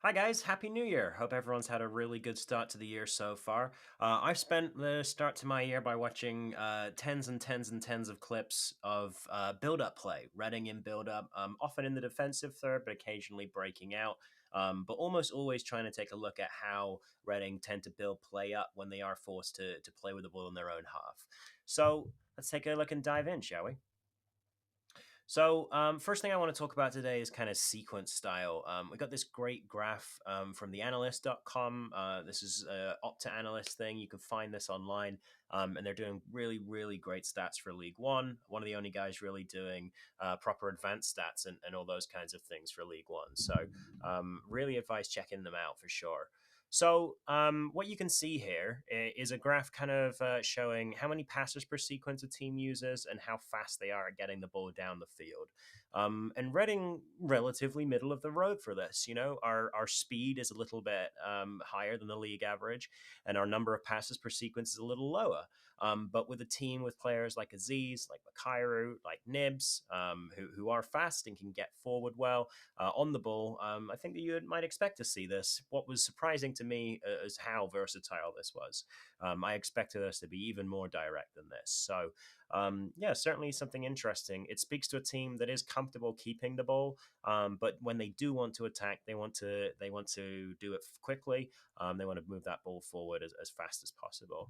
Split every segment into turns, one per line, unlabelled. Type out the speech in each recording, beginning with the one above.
Hi guys, Happy New Year. Hope everyone's had a really good start to the year so far. I've spent the start to my year by watching tens and tens and tens of clips of build-up play, Reading in build-up, often in the defensive third, but occasionally breaking out. But almost always trying to take a look at how Reading tend to build play up when they are forced to play with the ball in their own half. So let's take a look and dive in, shall we? So, first thing I want to talk about today is kind of sequence style. We got this great graph from the analyst.com. This is an Opta analyst thing. You can find this online, and they're doing really, really great stats for League One. One of the only guys really doing proper advanced stats and all those kinds of things for League One. So, really advise checking them out for sure. So, what you can see here is a graph kind of showing how many passes per sequence a team uses and how fast they are at getting the ball down the field. And Reading, relatively middle of the road for this. You know, our speed is a little bit higher than the league average, and our number of passes per sequence is a little lower. But with a team with players like Aziz, like Makairu, like Nibs, who are fast and can get forward well, on the ball, I think that you might expect to see this. What was surprising to me is how versatile this was. I expected us to be even more direct than this. So, yeah, certainly something interesting. It speaks to a team that is comfortable keeping the ball, but when they do want to attack, they want to do it quickly. They want to move that ball forward as fast as possible.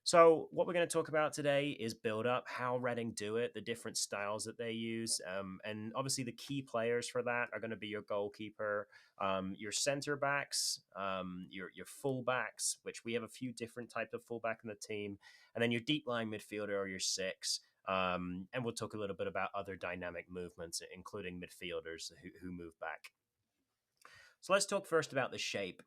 So, what we're going to talk about today is build up, how Reading do it, the different styles that they use. And obviously, the key players for that are going to be your goalkeeper, your center backs, your full backs, which we have a few different types of fullback in the team, and then your deep line midfielder or your six. And we'll talk a little bit about other dynamic movements, including midfielders who move back. So let's talk first about the shape.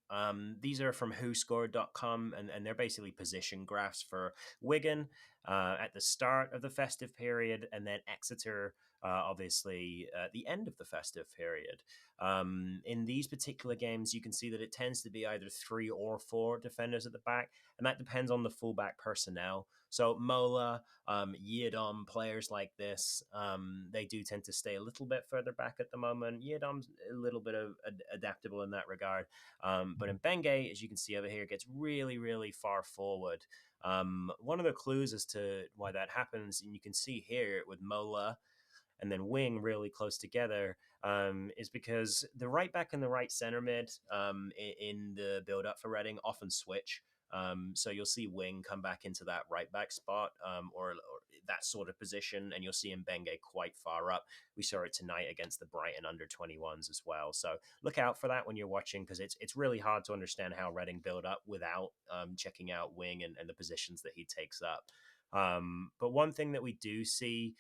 These are from whoscored.com, and they're basically position graphs for Wigan at the start of the festive period, and then Exeter, obviously, at the end of the festive period. In these particular games, you can see that it tends to be either three or four defenders at the back, and that depends on the fullback personnel. So Mola, Yidom, players like this, they do tend to stay a little bit further back at the moment. Yidom's a little bit of adaptable in that regard. But in Bengay, as you can see over here, it gets really, really far forward. One of the clues as to why that happens, and you can see here with Mola and then Wing really close together, is because the right back and the right center mid in the build up for Reading often switch. So you'll see Wing come back into that right back spot, or that sort of position, and you'll see Mbenge quite far up. We saw it tonight against the Brighton under 21s as well. So look out for that when you're watching, because it's really hard to understand how Reading build up without checking out Wing and the positions that he takes up. But one thing that we do see,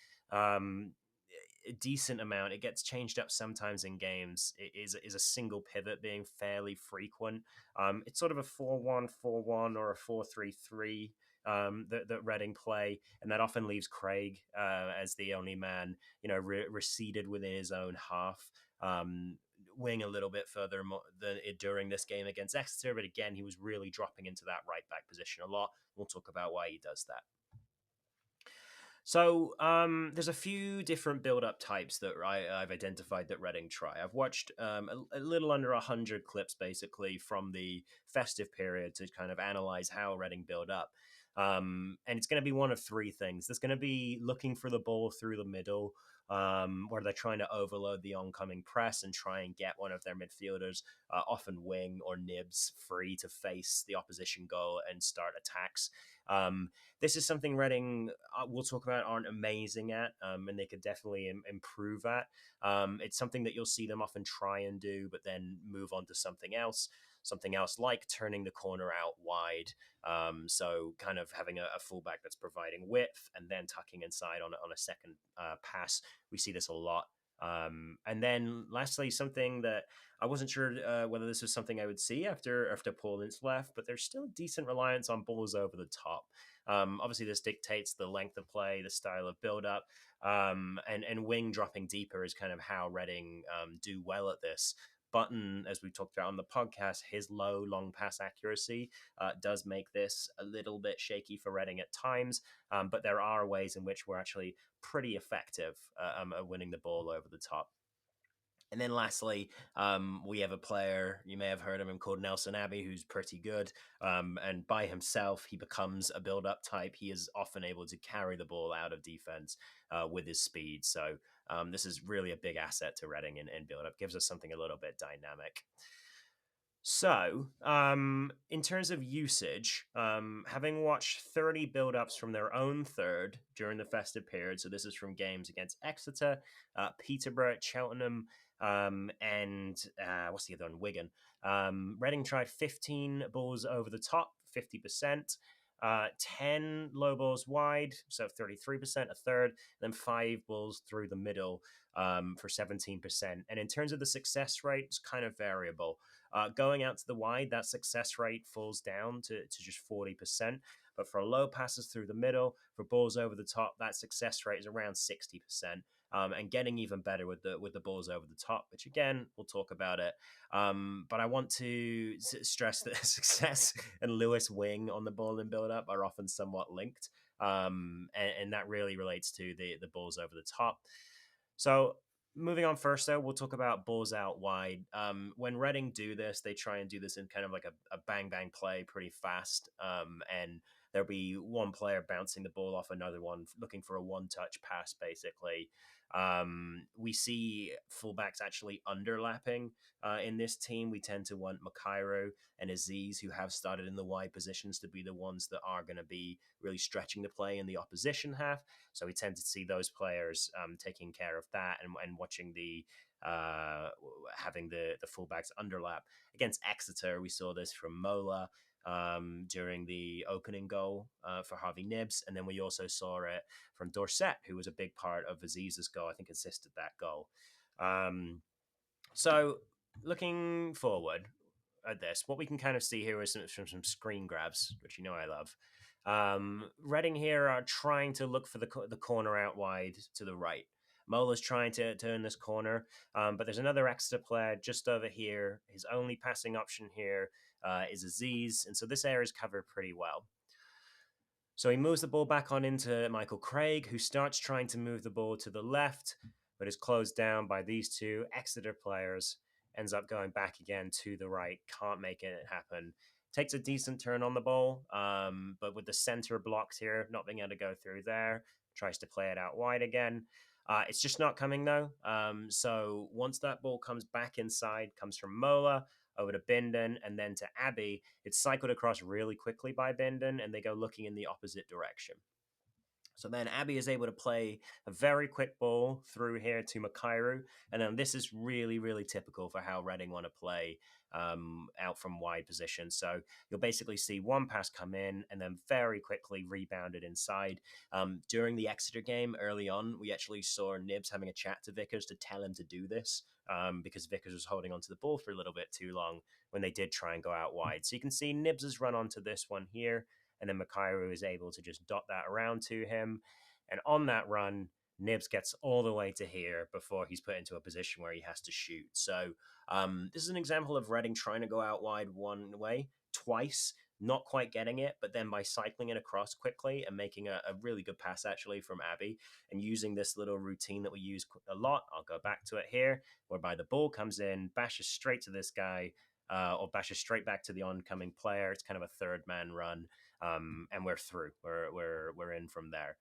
a decent amount. It gets changed up sometimes in games. It is a single pivot being fairly frequent. It's sort of a 4-1-4-1 or a 4-3-3 that Reading play, and that often leaves Craig as the only man, receded within his own half. Wing a little bit further than during this game against Exeter, but again, he was really dropping into that right back position a lot. We'll talk about why he does that. So, there's a few different build-up types that I've identified that Reading try. I've watched a little under 100 clips, basically, from the festive period to kind of analyze how Reading build up. And it's going to be one of three things. There's going to be looking for the ball through the middle, where they're trying to overload the oncoming press and try and get one of their midfielders, often Wing or Nibs, free to face the opposition goal and start attacks. This is something Reading, we'll talk about, aren't amazing at, and they could definitely improve at. It's something that you'll see them often try and do, but then move on to something else. Something else like turning the corner out wide. So kind of having a fullback that's providing width and then tucking inside on a second pass. We see this a lot. And then lastly, something that I wasn't sure whether this was something I would see after Paul Ince left, but there's still a decent reliance on balls over the top. Obviously, this dictates the length of play, the style of build up, and Wing dropping deeper is kind of how Reading do well at this. Button, as we talked about on the podcast, his low long pass accuracy does make this a little bit shaky for Reading at times, but there are ways in which we're actually pretty effective at winning the ball over the top. And then lastly, we have a player, you may have heard of him, called Nelson Abbey, who's pretty good. And by himself, he becomes a build up type. He is often able to carry the ball out of defense with his speed. So this is really a big asset to Reading in build up, gives us something a little bit dynamic. So, in terms of usage, having watched 30 build-ups from their own third during the festive period, so this is from games against Exeter, Peterborough, Cheltenham, and what's the other one? Wigan. Reading tried 15 balls over the top, 50%. 10 low balls wide, so 33%, a third, then 5 balls through the middle for 17%. And in terms of the success rate, it's kind of variable. Going out to the wide, that success rate falls down to just 40%. But for low passes through the middle, for balls over the top, that success rate is around 60%. And getting even better with the balls over the top, which again we'll talk about it. But I want to stress that success and Lewis Wing on the ball and build up are often somewhat linked, and that really relates to the balls over the top. So moving on first, though, we'll talk about balls out wide. When Reading do this, they try and do this in kind of like a bang bang play pretty fast. And there'll be one player bouncing the ball off another one, looking for a one touch pass, basically. We see fullbacks actually underlapping in this team. We tend to want Makairo and Aziz, who have started in the wide positions, to be the ones that are going to be really stretching the play in the opposition half. So we tend to see those players taking care of that and watching the having the fullbacks underlap. Against Exeter, we saw this from Mola during the opening goal for Harvey Nibbs, and then we also saw it from Dorset, who was a big part of Aziz's goal. I think assisted that goal. So looking forward at this, what we can kind of see here is some screen grabs, which you know I love. Reading here are trying to look for the corner out wide to the right. Mola's trying to turn this corner, but there's another extra player just over here. His only passing option here is Aziz, and so this area is covered pretty well. So he moves the ball back on into Michael Craig, who starts trying to move the ball to the left, but is closed down by these two Exeter players. Ends up going back again to the right, can't make it happen. Takes a decent turn on the ball, but with the center blocked here, not being able to go through there, tries to play it out wide again. It's just not coming though. So once that ball comes back inside, comes from Mola over to Bindon and then to Abbey, it's cycled across really quickly by Bindon and they go looking in the opposite direction. So then Abbey is able to play a very quick ball through here to Makairu. And then this is really, really typical for how Reading want to play out from wide position. So you'll basically see one pass come in and then very quickly rebounded inside. During the Exeter game early on, we actually saw Nibbs having a chat to Vickers to tell him to do this because Vickers was holding onto the ball for a little bit too long when they did try and go out wide. So you can see Nibbs has run onto this one here. And then Makairu is able to just dot that around to him. And on that run, Nibbs gets all the way to here before he's put into a position where he has to shoot. So this is an example of Reading trying to go out wide one way, twice, not quite getting it, but then by cycling it across quickly and making a really good pass actually from Abbey and using this little routine that we use a lot. I'll go back to it here, whereby the ball comes in, bashes straight to this guy, or bashes straight back to the oncoming player. It's kind of a third man run. And we're through. We're in from there.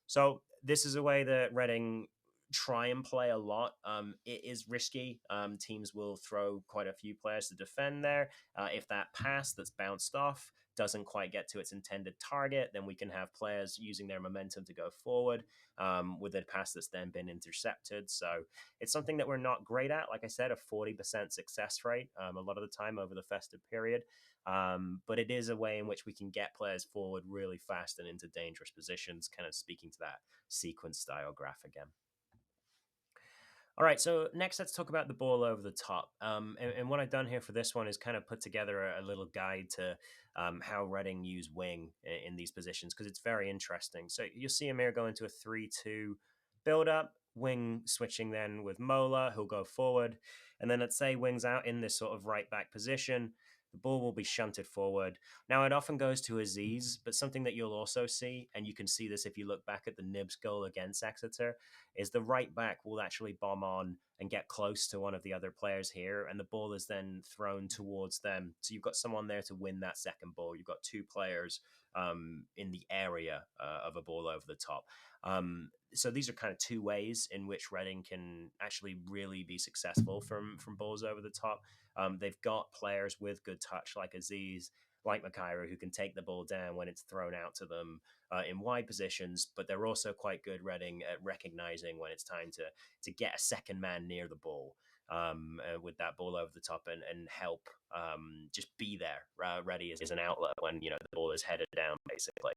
So this is a way that Reading try and play a lot. It is risky. Teams will throw quite a few players to defend there. If that pass that's bounced off doesn't quite get to its intended target, then we can have players using their momentum to go forward with a pass that's then been intercepted. So it's something that we're not great at. Like I said, a 40% success rate a lot of the time over the festive period. But it is a way in which we can get players forward really fast and into dangerous positions, kind of speaking to that sequence style graph again. All right, so next let's talk about the ball over the top. And what I've done here for this one is kind of put together a little guide to how Reading use wing in these positions because it's very interesting. So you'll see Amir go into a 3-2 build up, wing switching then with Mola, who'll go forward. And then let's say wing's out in this sort of right back position. the ball will be shunted forward. Now, it often goes to Aziz, but something that you'll also see, and you can see this if you look back at the Nibs goal against Exeter, is the right back will actually bomb on and get close to one of the other players here, and the ball is then thrown towards them. So you've got someone there to win that second ball. You've got two players in the area of a ball over the top. So these are kind of two ways in which Reading can actually really be successful from balls over the top. They've got players with good touch like Aziz, like Makaira, who can take the ball down when it's thrown out to them in wide positions, but they're also quite good, Reading, at recognizing when it's time to get a second man near the ball. With that ball over the top and help just be there, ready as an outlet when the ball is headed down, basically.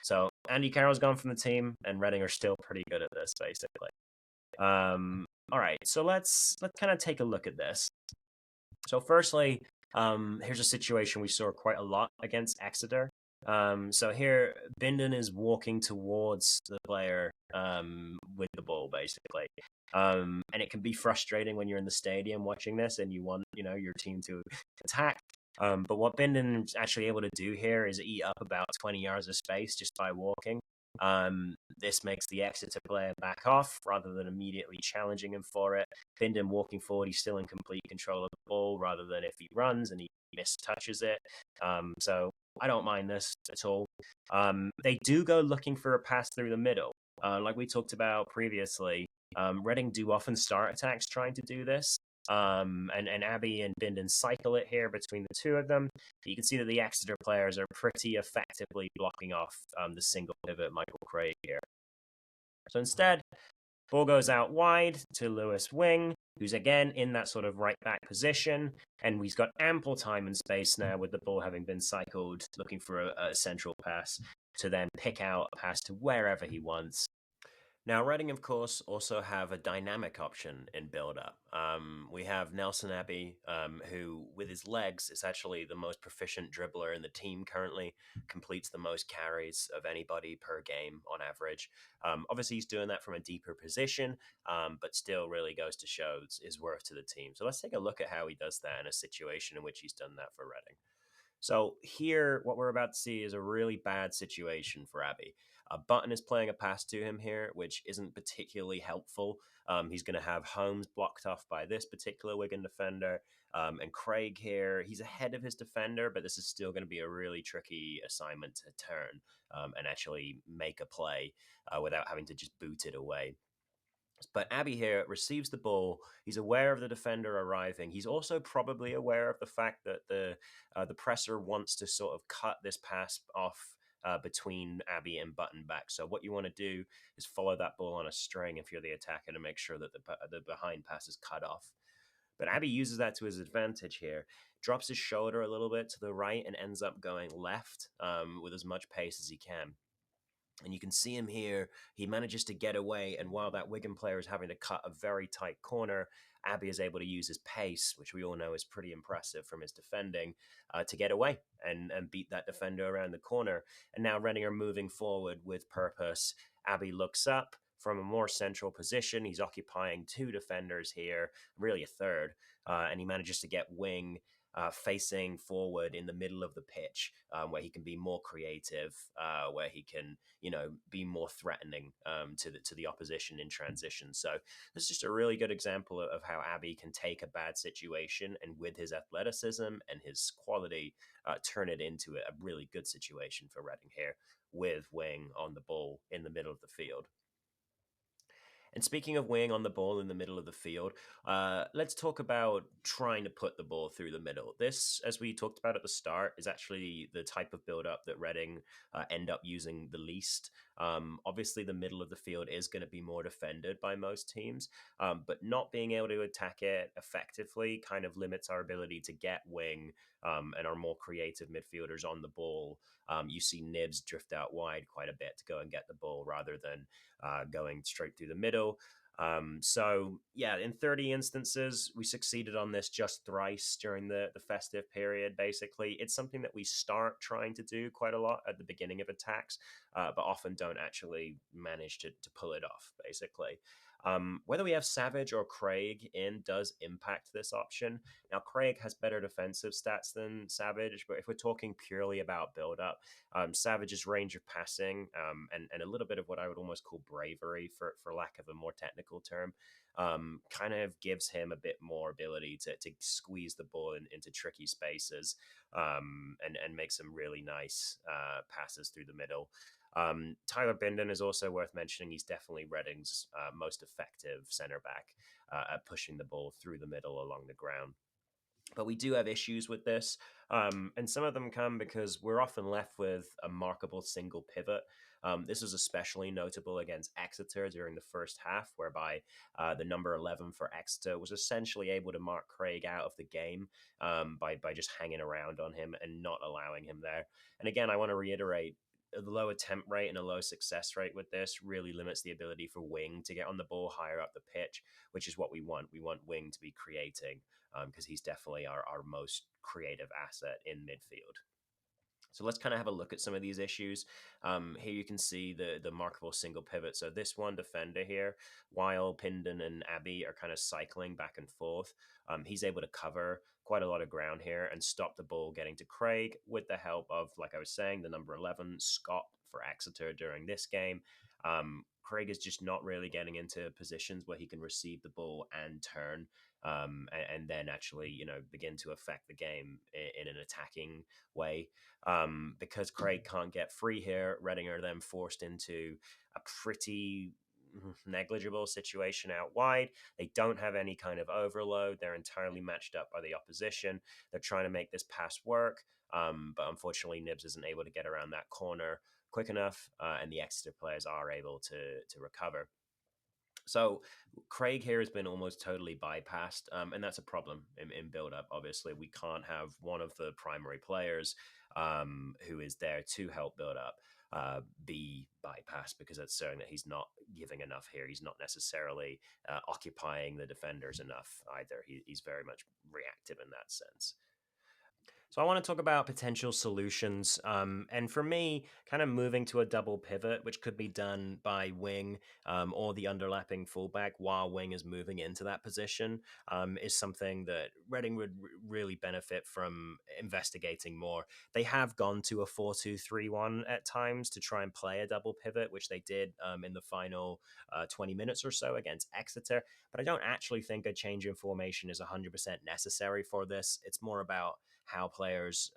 So Andy Carroll's gone from the team, and Reading are still pretty good at this, basically. All right, so let's kind of take a look at this. So firstly, here's a situation we saw quite a lot against Exeter. So here, Bindon is walking towards the player with the ball, basically. And it can be frustrating when you're in the stadium watching this and you want, your team to attack. But what Bindon's actually able to do here is eat up about 20 yards of space just by walking. This makes the Exeter player back off rather than immediately challenging him for it. Bindon walking forward, he's still in complete control of the ball rather than if he runs and he mistouches it. So I don't mind this at all. They do go looking for a pass through the middle. Like we talked about previously, Reading do often start attacks trying to do this. And Abbey and Bindon cycle it here between the two of them. You can see that the Exeter players are pretty effectively blocking off the single pivot Michael Craig here. So instead, ball goes out wide to Lewis Wing, who's again in that sort of right back position, and he's got ample time and space now with the ball having been cycled, looking for a central pass to then pick out a pass to wherever he wants. Now, Reading, of course, also have a dynamic option in build-up. We have Nelson Abbey, who, with his legs, is actually the most proficient dribbler in the team currently, completes the most carries of anybody per game on average. Obviously, he's doing that from a deeper position, but still really goes to show his worth to the team. So let's take a look at how he does that in a situation in which he's done that for Reading. So here, what we're about to see is a really bad situation for Abbey. Button is playing a pass to him here, which isn't particularly helpful. He's going to have Holmes blocked off by this particular Wigan defender. And Craig here, he's ahead of his defender, but this is still going to be a really tricky assignment to turn and actually make a play without having to just boot it away. But Abbey here receives the ball. He's aware of the defender arriving. He's also probably aware of the fact that the presser wants to sort of cut this pass off between Abbey and Button back. So what you want to do is follow that ball on a string if you're the attacker to make sure that the behind pass is cut off. But Abbey uses that to his advantage here, drops his shoulder a little bit to the right and ends up going left with as much pace as he can. And you can see him here. He manages to get away. And while that Wigan player is having to cut a very tight corner, Abbey is able to use his pace, which we all know is pretty impressive from his defending, to get away and beat that defender around the corner. And now Reading are moving forward with purpose. Abbey looks up from a more central position. He's occupying two defenders here, really a third. And he manages to get Wing facing forward in the middle of the pitch, where he can be more creative, where he can, be more threatening to the opposition in transition. So this is just a really good example of how Abbey can take a bad situation and with his athleticism and his quality, turn it into a really good situation for Reading here with Wing on the ball in the middle of the field. And speaking of Wing on the ball in the middle of the field, let's talk about trying to put the ball through the middle. This, as we talked about at the start, is actually the type of build-up that Reading end up using the least. Obviously, the middle of the field is going to be more defended by most teams, but not being able to attack it effectively kind of limits our ability to get Wing and our more creative midfielders on the ball. You see Nibs drift out wide quite a bit to go and get the ball rather than going straight through the middle. So yeah, in 30 instances, we succeeded on this just thrice during the festive period, basically. It's something that we start trying to do quite a lot at the beginning of attacks, but often don't actually manage to pull it off, basically. Whether we have Savage or Craig in does impact this option. Now, Craig has better defensive stats than Savage, but if we're talking purely about build up, Savage's range of passing and a little bit of what I would almost call bravery, for lack of a more technical term, kind of gives him a bit more ability to squeeze the ball into tricky spaces and make some really nice passes through the middle. Tyler Binden is also worth mentioning. He's definitely Reading's most effective center back at pushing the ball through the middle along the ground. But we do have issues with this. And some of them come because we're often left with a markable single pivot. This was especially notable against Exeter during the first half, whereby the number 11 for Exeter was essentially able to mark Craig out of the game by just hanging around on him and not allowing him there. And again, I want to reiterate, a low attempt rate and a low success rate with this really limits the ability for Wing to get on the ball higher up the pitch, which is what we want. We want Wing to be creating because he's definitely our most creative asset in midfield. So let's kind of have a look at some of these issues. Here you can see the markable single pivot. So this one defender here, while Pindon and Abbey are kind of cycling back and forth, he's able to cover quite a lot of ground here and stop the ball getting to Craig with the help of, like I was saying, the number 11, Scott for Exeter during this game. Craig is just not really getting into positions where he can receive the ball and turn and then actually, begin to affect the game in an attacking way. Because Craig can't get free here, Reading are then forced into a pretty negligible situation out wide. They don't have any kind of overload. They're entirely matched up by the opposition. They're trying to make this pass work, but unfortunately, Nibs isn't able to get around that corner quick enough, and the Exeter players are able to recover. So Craig here has been almost totally bypassed, and that's a problem in build up. Obviously, we can't have one of the primary players who is there to help build up be bypassed because that's showing that he's not giving enough here. He's not necessarily occupying the defenders enough either. He's very much reactive in that sense. So I want to talk about potential solutions. And for me, kind of moving to a double pivot, which could be done by Wing or the underlapping fullback while Wing is moving into that position, is something that Reading would really benefit from investigating more. They have gone to a 4-2-3-1 at times to try and play a double pivot, which they did in the final 20 minutes or so against Exeter. But I don't actually think a change in formation is 100% necessary for this. It's more about how players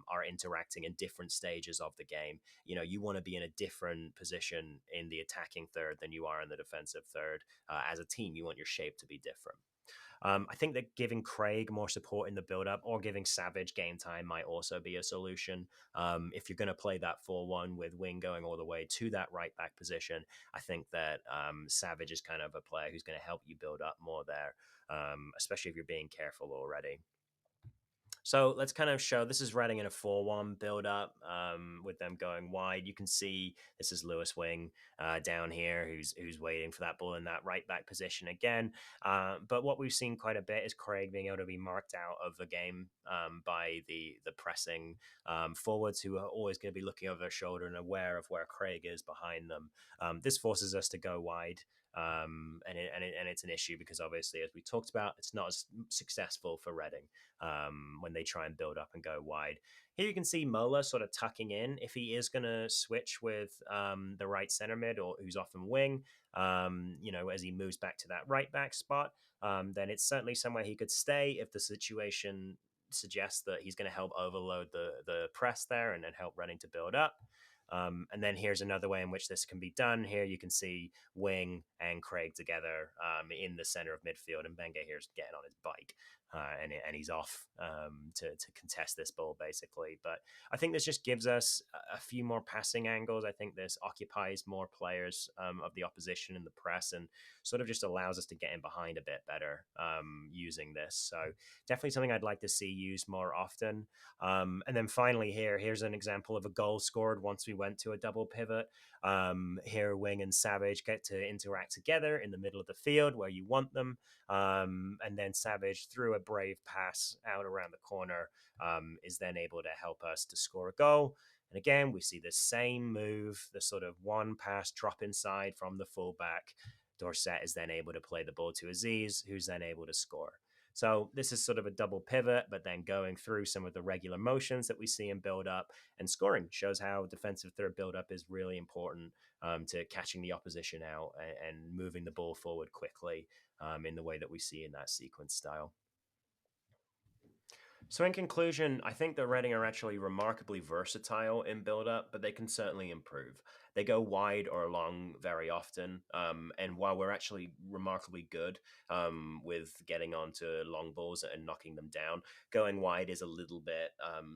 are interacting in different stages of the game. You want to be in a different position in the attacking third than you are in the defensive third. As a team, you want your shape to be different. I think that giving Craig more support in the build-up or giving Savage game time might also be a solution. If you're going to play that 4-1 with Wing going all the way to that right back position, I think that Savage is kind of a player who's going to help you build up more there, especially if you're being careful already. So let's kind of show this is Reading in a 4-1 build up with them going wide. You can see this is Lewis Wing down here who's waiting for that ball in that right back position again. But what we've seen quite a bit is Craig being able to be marked out of the game by the pressing forwards who are always going to be looking over their shoulder and aware of where Craig is behind them. This forces us to go wide. And it's an issue because obviously, as we talked about, it's not as successful for Reading when they try and build up and go wide. Here you can see Mola sort of tucking in. If he is going to switch with the right center mid or who's often Wing, as he moves back to that right back spot, then it's certainly somewhere he could stay if the situation suggests that he's going to help overload the press there and help Reading to build up. And then here's another way in which this can be done. Here you can see Wing and Craig together in the center of midfield, and Benge here's getting on his bike. And he's off to contest this ball, basically. But I think this just gives us a few more passing angles. I think this occupies more players of the opposition in the press and sort of just allows us to get in behind a bit better using this. So definitely something I'd like to see used more often. And then finally here's an example of a goal scored once we went to a double pivot. Here Wing and Savage get to interact together in the middle of the field where you want them. And then Savage, through a brave pass out around the corner, is then able to help us to score a goal. And again, we see the same move, the sort of one pass drop inside from the fullback Dorset is then able to play the ball to Aziz, who's then able to score. So this is sort of a double pivot, but then going through some of the regular motions that we see in build up and scoring shows how defensive third build up is really important to catching the opposition out and moving the ball forward quickly in the way that we see in that sequence style. So, in conclusion, I think that Reading are actually remarkably versatile in build up, but they can certainly improve. They go wide or long very often. And while we're actually remarkably good with getting onto long balls and knocking them down, going wide is a little bit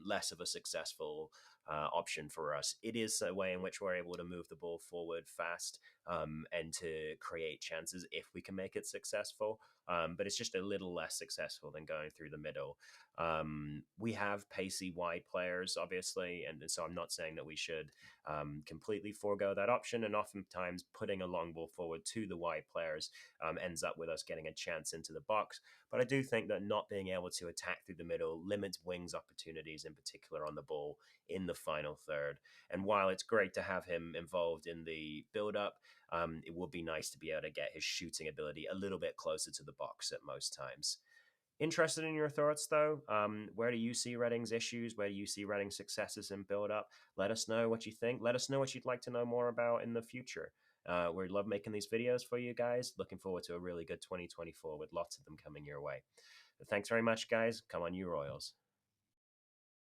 less of a successful option for us. It is a way in which we're able to move the ball forward fast and to create chances if we can make it successful. But it's just a little less successful than going through the middle. We have pacey wide players, obviously, and so I'm not saying that we should completely forego that option. And oftentimes, putting a long ball forward to the wide players ends up with us getting a chance into the box. But I do think that not being able to attack through the middle limits Wings' opportunities, in particular on the ball in the final third. And while it's great to have him involved in the build up, it would be nice to be able to get his shooting ability a little bit closer to the box at most times. Interested in your thoughts, though? Where do you see Reading's issues? Where do you see Reading's successes in build up? Let us know what you think. Let us know what you'd like to know more about in the future. We love making these videos for you guys. Looking forward to a really good 2024 with lots of them coming your way. But thanks very much, guys. Come on, you Royals.